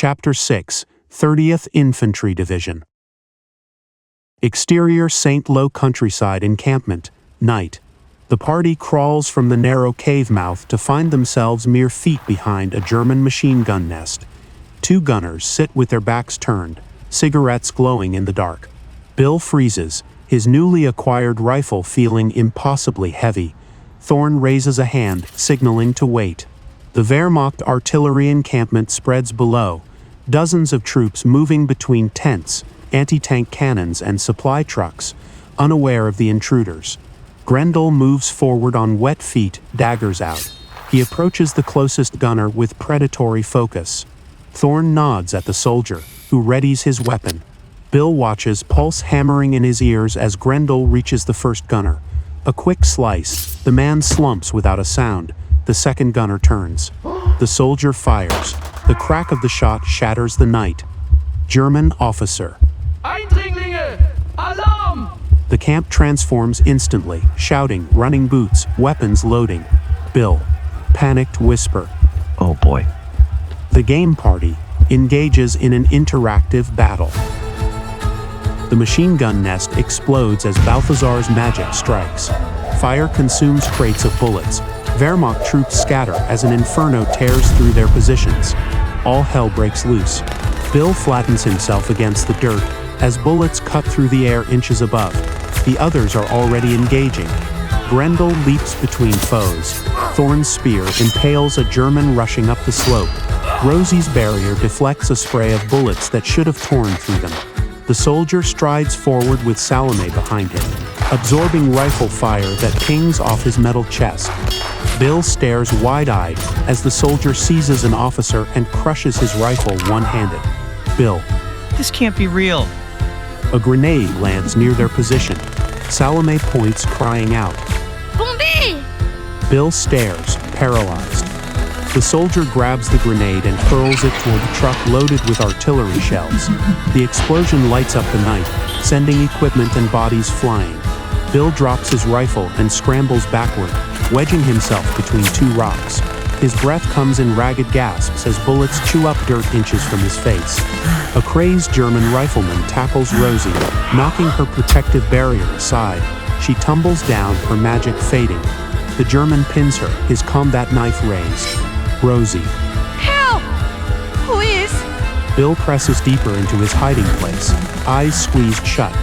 Chapter 6, 30th Infantry Division. Exterior St. Lo countryside encampment, night. The party crawls from the narrow cave mouth to find themselves mere feet behind a German machine gun nest. Two gunners sit with their backs turned, cigarettes glowing in the dark. Bill freezes, his newly acquired rifle feeling impossibly heavy. Thorn raises a hand, signaling to wait. The Wehrmacht artillery encampment spreads below, dozens of troops moving between tents, anti-tank cannons and supply trucks, unaware of the intruders. Grendel moves forward on wet feet, daggers out. He approaches the closest gunner with predatory focus. Thorn nods at the soldier, who readies his weapon. Bill watches, pulse hammering in his ears as Grendel reaches the first gunner. A quick slice, the man slumps without a sound. The second gunner turns. The soldier fires. The crack of the shot shatters the night. German officer. Eindringlinge! Alarm! The camp transforms instantly, shouting, running boots, weapons loading. Bill. Panicked whisper. Oh boy. The game party engages in an interactive battle. The machine gun nest explodes as Balthazar's magic strikes. Fire consumes crates of bullets. Wehrmacht troops scatter as an inferno tears through their positions. All hell breaks loose. Bill flattens himself against the dirt as bullets cut through the air inches above. The others are already engaging. Grendel leaps between foes. Thorn's spear impales a German rushing up the slope. Rosie's barrier deflects a spray of bullets that should have torn through them. The soldier strides forward with Salome behind him, absorbing rifle fire that pings off his metal chest. Bill stares wide-eyed as the soldier seizes an officer and crushes his rifle one-handed. Bill. This can't be real. A grenade lands near their position. Salome points, crying out. Bombay! Bill stares, paralyzed. The soldier grabs the grenade and hurls it toward the truck loaded with artillery shells. The explosion lights up the night, sending equipment and bodies flying. Bill drops his rifle and scrambles backward, wedging himself between two rocks. His breath comes in ragged gasps as bullets chew up dirt inches from his face. A crazed German rifleman tackles Rosie, knocking her protective barrier aside. She tumbles down, her magic fading. The German pins her, his combat knife raised. Rosie. Help! Who is? Bill presses deeper into his hiding place, eyes squeezed shut.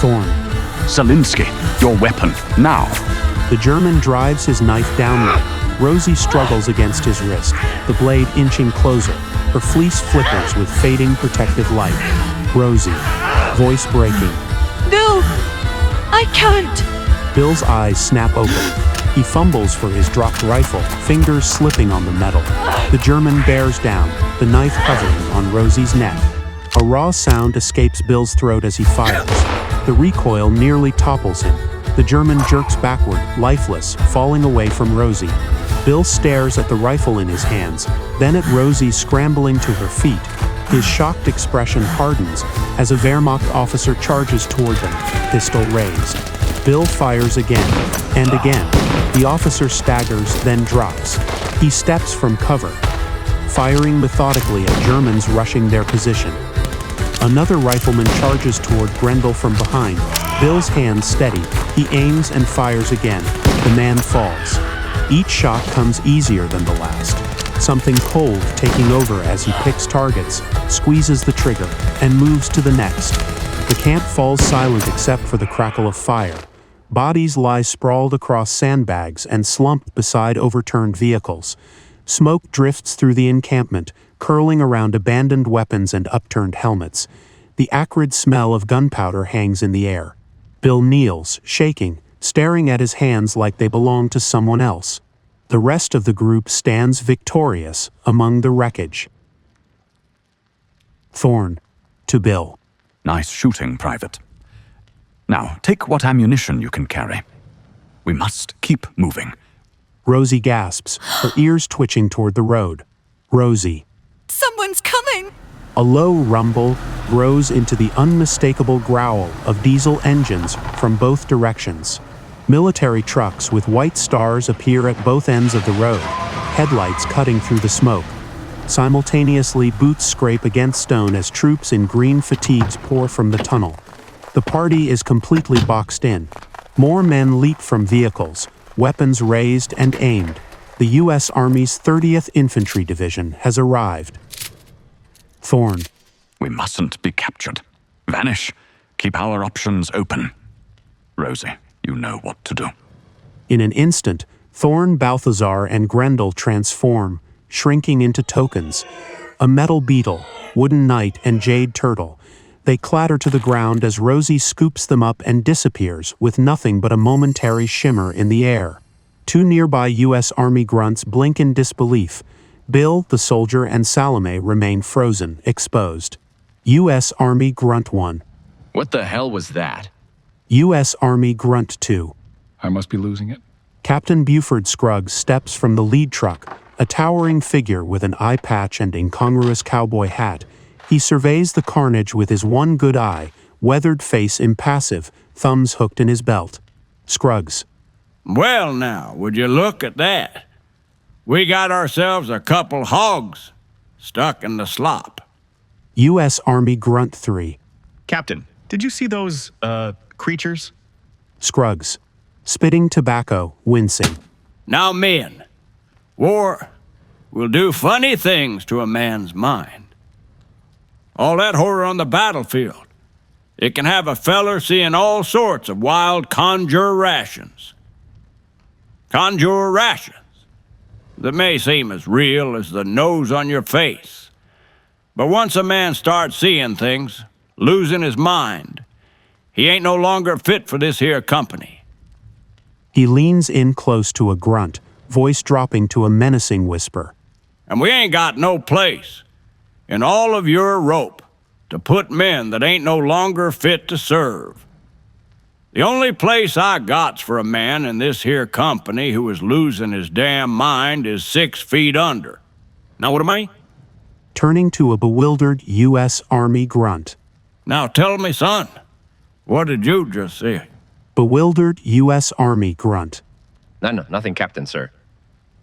Thorn. Zelinsky, your weapon, now! The German drives his knife downward. Rosie struggles against his wrist, the blade inching closer. Her fleece flickers with fading protective light. Rosie, voice breaking. No! I can't! Bill's eyes snap open. He fumbles for his dropped rifle, fingers slipping on the metal. The German bears down, the knife hovering on Rosie's neck. A raw sound escapes Bill's throat as he fires. The recoil nearly topples him. The German jerks backward, lifeless, falling away from Rosie. Bill stares at the rifle in his hands, then at Rosie scrambling to her feet. His shocked expression hardens as a Wehrmacht officer charges toward them, pistol raised. Bill fires again, and again. The officer staggers, then drops. He steps from cover, firing methodically at Germans rushing their position. Another rifleman charges toward Grendel from behind. Bill's hands steady. He aims and fires again. The man falls. Each shot comes easier than the last. Something cold taking over as he picks targets, squeezes the trigger, and moves to the next. The camp falls silent except for the crackle of fire. Bodies lie sprawled across sandbags and slumped beside overturned vehicles. Smoke drifts through the encampment, curling around abandoned weapons and upturned helmets. The acrid smell of gunpowder hangs in the air. Bill kneels, shaking, staring at his hands like they belong to someone else. The rest of the group stands victorious among the wreckage. Thorn. To Bill. Nice shooting, Private. Now, take what ammunition you can carry. We must keep moving. Rosie gasps, her ears twitching toward the road. Rosie. Someone's coming! A low rumble grows into the unmistakable growl of diesel engines from both directions. Military trucks with white stars appear at both ends of the road, headlights cutting through the smoke. Simultaneously, boots scrape against stone as troops in green fatigues pour from the tunnel. The party is completely boxed in. More men leap from vehicles, weapons raised and aimed. The U.S. Army's 30th Infantry Division has arrived. Thorn. We mustn't be captured. Vanish. Keep our options open. Rosie, you know what to do. In an instant, Thorn, Balthazar, and Grendel transform, shrinking into tokens. A metal beetle, wooden knight, and jade turtle. They clatter to the ground as Rosie scoops them up and disappears with nothing but a momentary shimmer in the air. Two nearby U.S. Army grunts blink in disbelief. Bill, the soldier, and Salome remain frozen, exposed. U.S. Army Grunt 1. What the hell was that? U.S. Army Grunt 2. I must be losing it. Captain Buford Scruggs steps from the lead truck, a towering figure with an eye patch and incongruous cowboy hat. He surveys the carnage with his one good eye, weathered face impassive, thumbs hooked in his belt. Scruggs. Well now, would you look at that? We got ourselves a couple hogs stuck in the slop. U.S. Army Grunt 3. Captain, did you see those, creatures? Scruggs. Spitting tobacco, wincing. Now men, war will do funny things to a man's mind. All that horror on the battlefield, it can have a feller seeing all sorts of wild conjure rations. Conjure rations that may seem as real as the nose on your face. But once a man starts seeing things, losing his mind, he ain't no longer fit for this here company. He leans in close to a grunt, voice dropping to a menacing whisper. And we ain't got no place in all of your rope to put men that ain't no longer fit to serve. The only place I got's for a man in this here company who is losing his damn mind is 6 feet under. Now what am I? Turning to a bewildered U.S. Army grunt. Now tell me, son, what did you just say? Bewildered U.S. Army grunt. No, nothing, Captain, sir.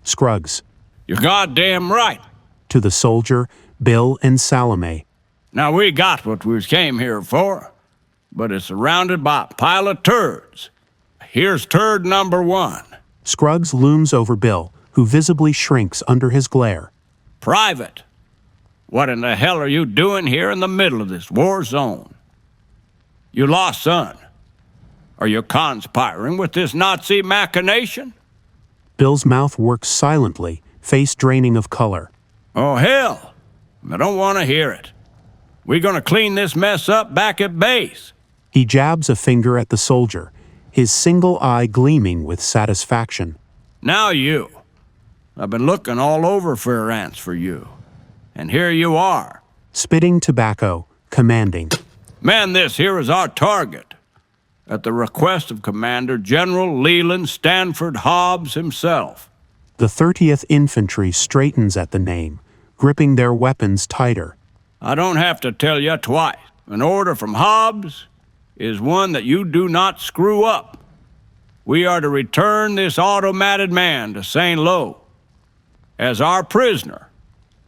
Scruggs. You're goddamn right. To the soldier, Bill, and Salome. Now we got what we came here for, but it's surrounded by a pile of turds. Here's turd number 1. Scruggs looms over Bill, who visibly shrinks under his glare. Private, what in the hell are you doing here in the middle of this war zone? You lost son. Are you conspiring with this Nazi machination? Bill's mouth works silently, face draining of color. Oh, hell. I don't want to hear it. We're going to clean this mess up back at base. He jabs a finger at the soldier, his single eye gleaming with satisfaction. Now you. I've been looking all over France for you. And here you are. Spitting tobacco, commanding. Man, this here is our target. At the request of Commander General Leland Stanford Hobbs himself. The 30th Infantry straightens at the name, gripping their weapons tighter. I don't have to tell you twice. An order from Hobbs is one that you do not screw up. We are to return this automated man to St. Lo as our prisoner,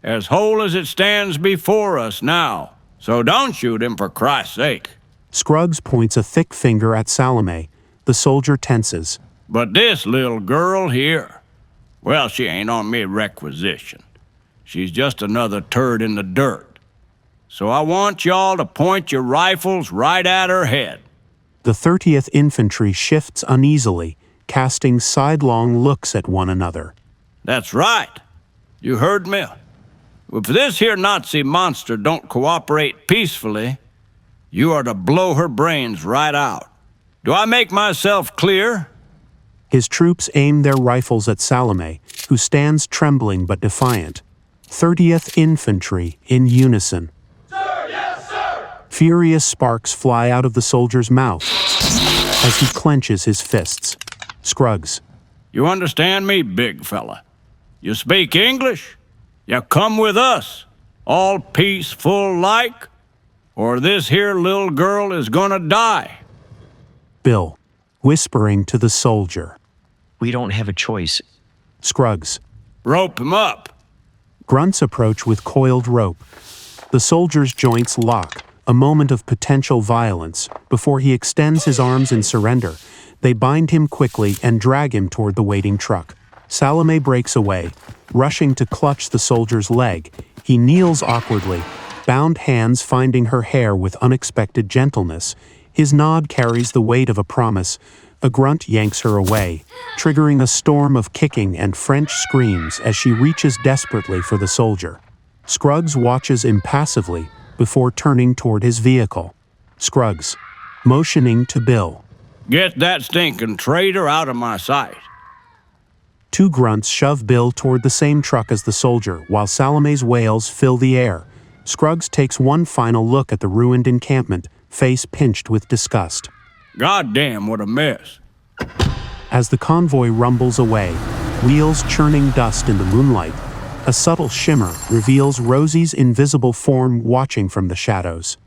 as whole as it stands before us now. So don't shoot him for Christ's sake. Scruggs points a thick finger at Salome. The soldier tenses. But this little girl here, well, she ain't on me requisition. She's just another turd in the dirt. So I want y'all to point your rifles right at her head. The 30th Infantry shifts uneasily, casting sidelong looks at one another. That's right. You heard me. If this here Nazi monster don't cooperate peacefully, you are to blow her brains right out. Do I make myself clear? His troops aim their rifles at Salome, who stands trembling but defiant. 30th Infantry in unison. Sir, yes, sir! Furious sparks fly out of the soldier's mouth as he clenches his fists. Scruggs. You understand me, big fella? You speak English? You come with us, all peaceful like, or this here little girl is gonna die. Bill, whispering to the soldier. We don't have a choice. Scruggs. Rope him up. Grunts approach with coiled rope. The soldier's joints lock, a moment of potential violence. Before he extends his arms in surrender, they bind him quickly and drag him toward the waiting truck. Salome breaks away, rushing to clutch the soldier's leg. He kneels awkwardly, bound hands finding her hair with unexpected gentleness. His nod carries the weight of a promise. A grunt yanks her away, triggering a storm of kicking and French screams as she reaches desperately for the soldier. Scruggs watches impassively before turning toward his vehicle. Scruggs, motioning to Bill. Get that stinking traitor out of my sight. Two grunts shove Bill toward the same truck as the soldier, while Salome's wails fill the air. Scruggs takes one final look at the ruined encampment, face pinched with disgust. Goddamn, what a mess. As the convoy rumbles away, wheels churning dust in the moonlight, a subtle shimmer reveals Rosie's invisible form watching from the shadows.